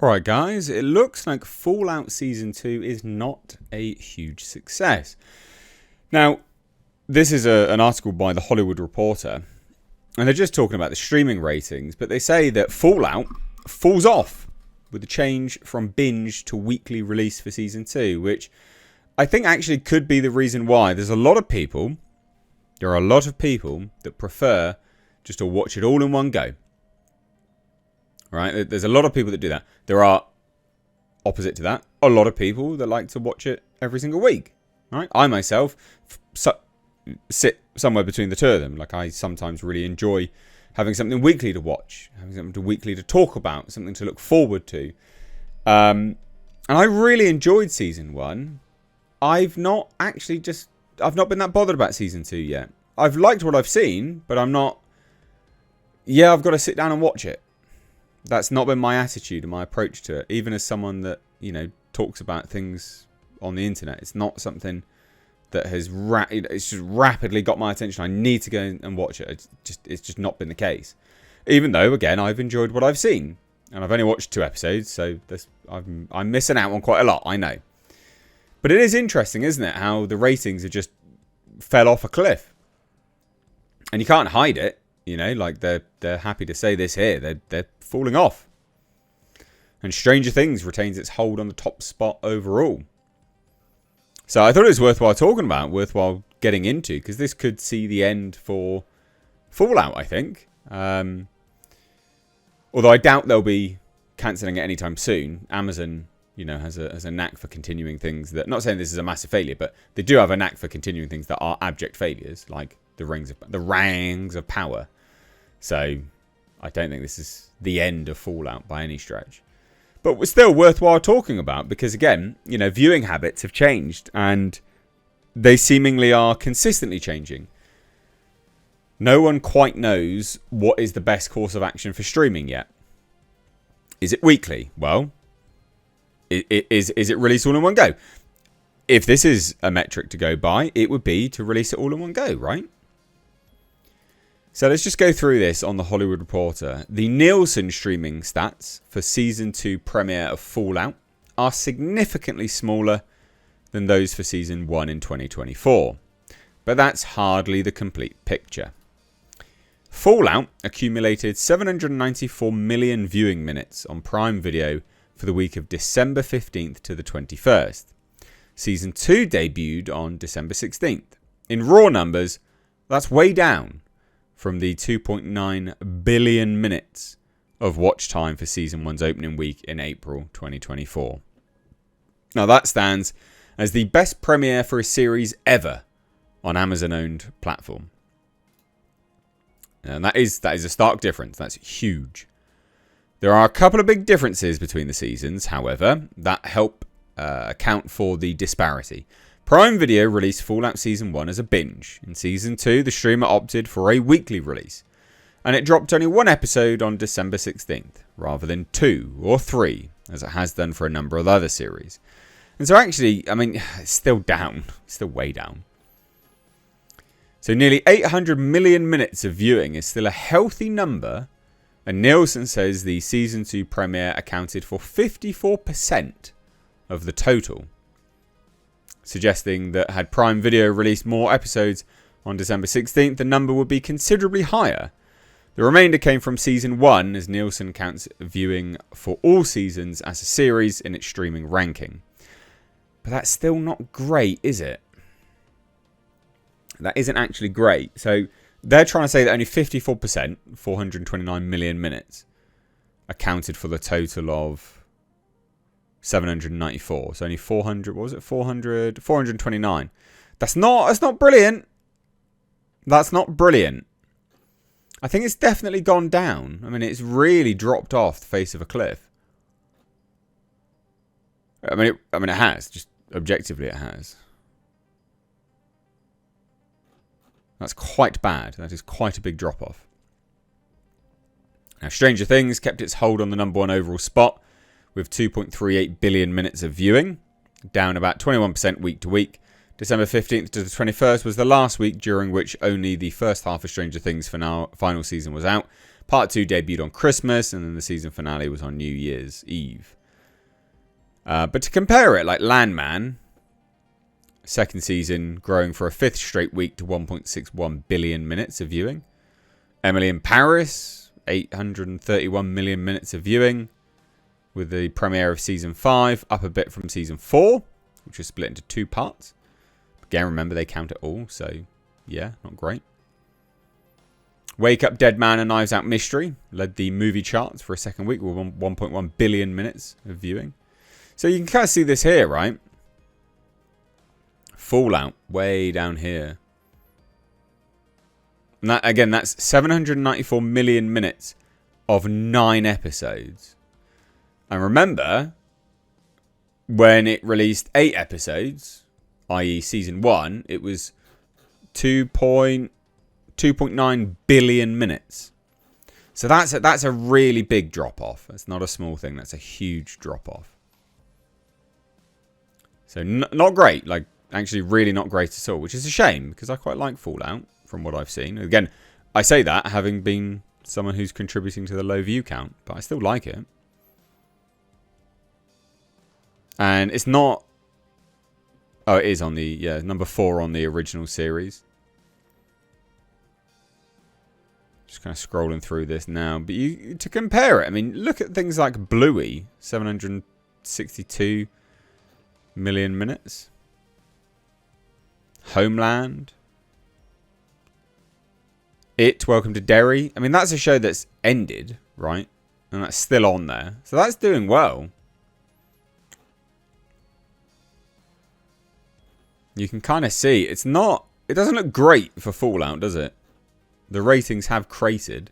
Alright guys, it looks like Fallout Season 2 is not a huge success. Now, this is an article by The Hollywood Reporter, and they're just talking about the streaming ratings, but they say that Fallout falls off with the change from binge to weekly release for Season 2, which I think actually could be the reason why. There are a lot of people that prefer just to watch it all in one go. Right? There's a lot of people that do that. There are, opposite to that, a lot of people that like to watch it every single week. Right? I myself sit somewhere between the two of them. Like, I sometimes really enjoy having something weekly to watch, having something weekly to talk about, something to look forward to. And I really enjoyed Season 1. I've not been that bothered about Season 2 yet. I've liked what I've seen, but I'm not... Yeah, I've got to sit down and watch it. That's not been my attitude and my approach to it. Even as someone that, talks about things on the internet, it's not something that has it's just rapidly got my attention. I need to go and watch it. It's just not been the case. Even though, again, I've enjoyed what I've seen, and I've only watched 2 episodes, so I'm missing out on quite a lot. I know, but it is interesting, isn't it? How the ratings have just fell off a cliff, and you can't hide it. Like they're happy to say this here. They're falling off. And Stranger Things retains its hold on the top spot overall. So I thought it was worthwhile talking about, worthwhile getting into, because this could see the end for Fallout, I think. Although I doubt they'll be cancelling it anytime soon. Amazon, has a knack for continuing things that... Not saying this is a massive failure, but they do have a knack for continuing things that are abject failures, like the Rings of Power. So I don't think this is the end of Fallout by any stretch. But it's still worthwhile talking about because, again, viewing habits have changed and they seemingly are consistently changing. No one quite knows what is the best course of action for streaming yet. Is it weekly? Well, is it released all in one go? If this is a metric to go by, it would be to release it all in one go, right? So let's just go through this on The Hollywood Reporter. The Nielsen streaming stats for Season 2 premiere of Fallout are significantly smaller than those for Season 1 in 2024. But that's hardly the complete picture. Fallout accumulated 794 million viewing minutes on Prime Video for the week of December 15th to the 21st. Season 2 debuted on December 16th. In raw numbers, that's way down from the 2.9 billion minutes of watch time for Season 1's opening week in April 2024. Now that stands as the best premiere for a series ever on Amazon-owned platform. And that is a stark difference. That's huge. There are a couple of big differences between the seasons, however, that help account for the disparity. Prime Video released Fallout Season 1 as a binge. In Season 2, the streamer opted for a weekly release. And it dropped only 1 episode on December 16th, rather than 2 or 3, as it has done for a number of other series. And so actually, it's still down. It's still way down. So nearly 800 million minutes of viewing is still a healthy number. And Nielsen says the Season 2 premiere accounted for 54% of the total, suggesting that had Prime Video released more episodes on December 16th, the number would be considerably higher. The remainder came from Season 1, as Nielsen counts viewing for all seasons as a series in its streaming ranking. But that's still not great, is it? That isn't actually great. So they're trying to say that only 54%, 429 million minutes, accounted for the total of 794. So only 400, what was it? 429. That's not brilliant. That's not brilliant. I think it's definitely gone down. It's really dropped off the face of a cliff. It has. Just objectively it has. That's quite bad. That is quite a big drop off. Now, Stranger Things kept its hold on the number 1 overall spot with 2.38 billion minutes of viewing, down about 21% week to week. December 15th to the 21st was the last week during which only the first half of Stranger Things final season was out, Part 2 debuted on Christmas, and then the season finale was on New Year's Eve. But to compare it, like Landman, second season growing for a 5th straight week to 1.61 billion minutes of viewing. Emily in Paris, 831 million minutes of viewing, with the premiere of season 5 up a bit from season 4, which was split into 2 parts. Again, remember they count it all, so yeah, not great. Wake Up Dead Man and Knives Out Mystery led the movie charts for a second week with 1.1 billion minutes of viewing. So you can kind of see this here, right? Fallout, way down here. And that, again, that's 794 million minutes of 9 episodes. And remember, when it released 8 episodes, i.e. season 1, it was 2.9 billion minutes. So that's a really big drop-off. That's not a small thing. That's a huge drop-off. So not great. Like, actually really not great at all, which is a shame because I quite like Fallout from what I've seen. Again, I say that having been someone who's contributing to the low view count, but I still like it. And it's not... Oh, it is on the... Yeah, number 4 on the original series. Just kind of scrolling through this now. But to compare it, I mean, look at things like Bluey. 762 million minutes. Homeland. Welcome to Derry. I mean, that's a show that's ended, right? And that's still on there. So that's doing well. You can kind of see it's not... It doesn't look great for Fallout, does it? The ratings have cratered.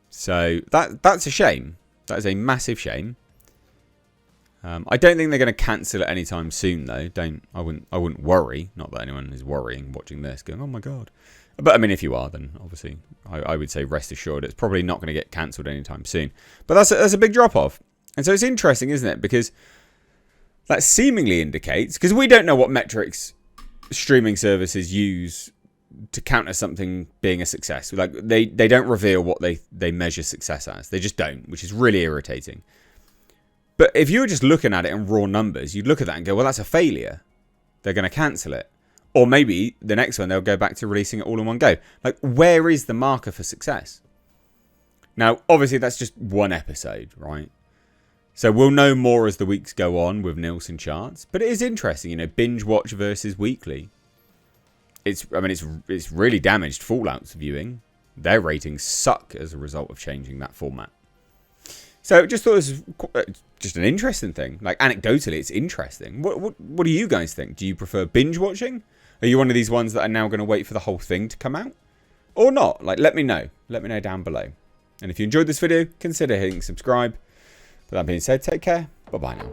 So that's a shame. That is a massive shame. I don't think they're going to cancel it anytime soon, though. I wouldn't worry. Not that anyone is worrying watching this, going, "Oh my god." But I mean, if you are, then obviously I would say rest assured it's probably not going to get cancelled anytime soon. But that's a big drop off, and so it's interesting, isn't it? Because that seemingly indicates, because we don't know what metrics streaming services use to counter something being a success. Like they don't reveal what they measure success as. They just don't, which is really irritating. But if you were just looking at it in raw numbers, you'd look at that and go, well, that's a failure. They're going to cancel it. Or maybe the next one, they'll go back to releasing it all in one go. Like, where is the marker for success? Now, obviously, that's just one episode, right? So we'll know more as the weeks go on with Nielsen charts. But it is interesting, binge watch versus weekly. It's really damaged Fallout's viewing. Their ratings suck as a result of changing that format. So just thought this was just an interesting thing. Like, anecdotally, it's interesting. What do you guys think? Do you prefer binge watching? Are you one of these ones that are now going to wait for the whole thing to come out? Or not? Like, let me know. Let me know down below. And if you enjoyed this video, consider hitting subscribe. With that being said, take care. Bye-bye now.